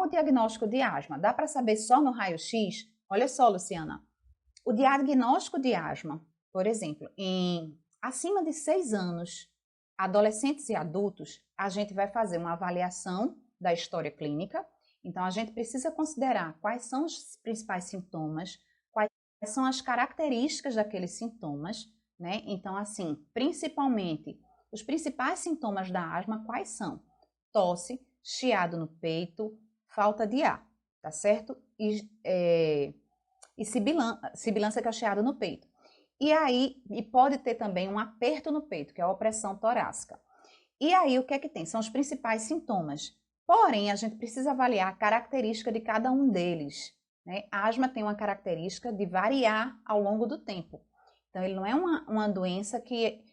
o diagnóstico de asma? Dá para saber só no raio-x? Olha só, Luciana, o diagnóstico de asma, por exemplo, acima de 6 anos, adolescentes e adultos, a gente vai fazer uma avaliação da história clínica. Então, a gente precisa considerar quais são os principais sintomas, quais são as características daqueles sintomas, né? Então, assim, principalmente, os principais sintomas da asma, quais são? Tosse, chiado no peito, falta de ar, tá certo? E sibilância, que é o chiado no peito. E pode ter também um aperto no peito, que é a opressão torácica. E aí, o que é que tem? São os principais sintomas. Porém, a gente precisa avaliar a característica de cada um deles, né? A asma tem uma característica de variar ao longo do tempo. Então, ele não é uma doença que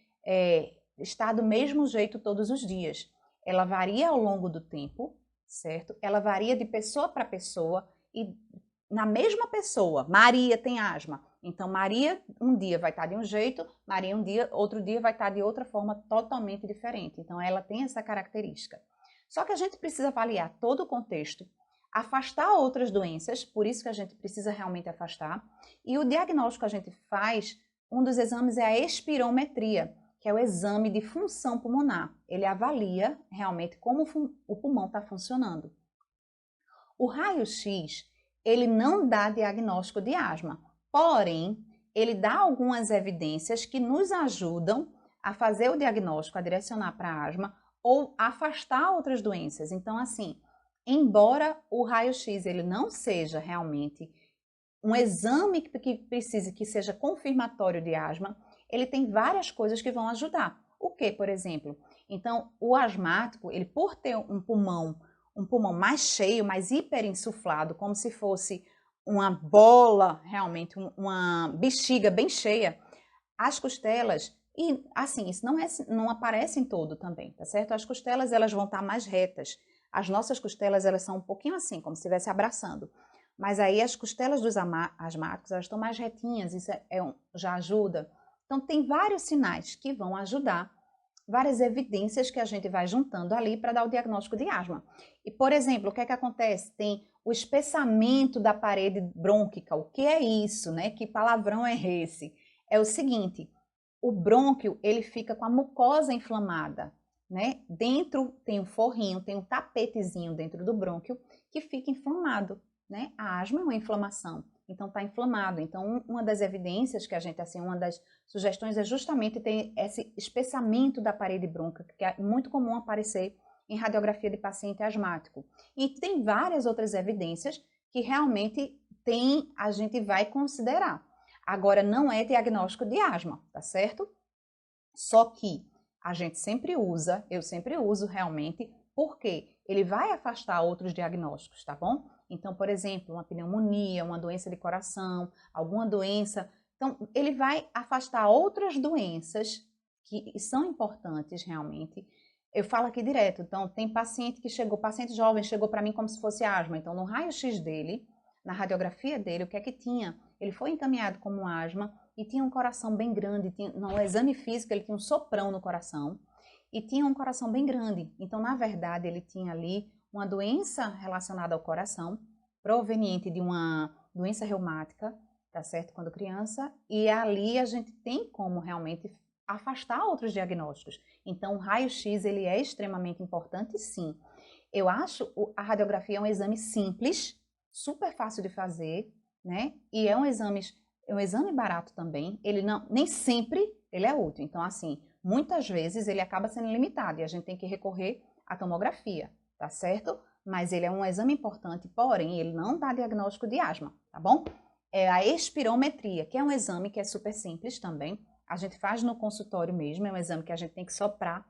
está do mesmo jeito todos os dias. Ela varia ao longo do tempo, certo? Ela varia de pessoa para pessoa e na mesma pessoa. Maria tem asma. Então, Maria um dia vai estar de um jeito, Maria outro dia vai estar de outra forma totalmente diferente. Então, ela tem essa característica. Só que a gente precisa avaliar todo o contexto, afastar outras doenças, por isso que a gente precisa realmente afastar. E o diagnóstico que a gente faz, um dos exames é a espirometria, que é o exame de função pulmonar. Ele avalia realmente como o pulmão está funcionando. O raio-x, ele não dá diagnóstico de asma, porém, ele dá algumas evidências que nos ajudam a fazer o diagnóstico, a direcionar para a asma ou afastar outras doenças. Então, assim, embora o raio-x ele não seja realmente um exame que precise que seja confirmatório de asma, ele tem várias coisas que vão ajudar. O que, por exemplo? Então, o asmático, ele por ter um pulmão mais cheio, mais hiperinsuflado, como se fosse uma bola, realmente, uma bexiga bem cheia, as costelas, e assim, isso não aparece em todo também, tá certo? As costelas, elas vão estar mais retas. As nossas costelas, elas são um pouquinho assim, como se estivesse abraçando. Mas aí as costelas dos asmáticos, elas estão mais retinhas, isso já ajuda. Então, tem vários sinais que vão ajudar, várias evidências que a gente vai juntando ali para dar o diagnóstico de asma. E, por exemplo, o que é que acontece? Tem o espessamento da parede brônquica. O que é isso, né? Que palavrão é esse? É o seguinte, o brônquio, ele fica com a mucosa inflamada, né? Dentro tem um forrinho, tem um tapetezinho dentro do brônquio que fica inflamado, né? A asma é uma inflamação, então está inflamado. Então, uma das evidências que a gente, assim, uma das sugestões é justamente ter esse espessamento da parede brônquica, que é muito comum aparecer em radiografia de paciente asmático. E tem várias outras evidências que realmente a gente vai considerar. Agora, não é diagnóstico de asma, tá certo? Só que a gente sempre usa, eu sempre uso realmente, porque ele vai afastar outros diagnósticos, tá bom? Então, por exemplo, uma pneumonia, uma doença de coração, alguma doença. Então, ele vai afastar outras doenças que são importantes realmente. Eu falo aqui direto, então, tem paciente paciente jovem chegou para mim como se fosse asma. Então, no raio-x dele, na radiografia dele, o que é que tinha? Ele foi encaminhado como asma e tinha um coração bem grande, no exame físico ele tinha um soprão no coração e tinha um coração bem grande. Então, na verdade, ele tinha ali uma doença relacionada ao coração, proveniente de uma doença reumática, tá certo? Quando criança, e ali a gente tem como realmente afastar outros diagnósticos. Então, o raio-x, ele é extremamente importante, sim. Eu acho a radiografia é um exame simples, super fácil de fazer, né? E é um exame barato também. Ele nem sempre ele é útil. Então, assim, muitas vezes ele acaba sendo limitado e a gente tem que recorrer à tomografia, tá certo? Mas ele é um exame importante, porém, ele não dá diagnóstico de asma, tá bom? É a espirometria, que é um exame que é super simples também. A gente faz no consultório mesmo, é um exame que a gente tem que soprar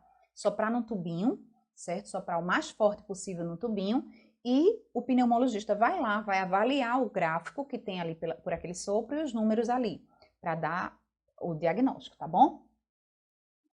num tubinho, certo? Soprar o mais forte possível no tubinho e o pneumologista vai lá, vai avaliar o gráfico que tem ali por aquele sopro e os números ali, para dar o diagnóstico, tá bom?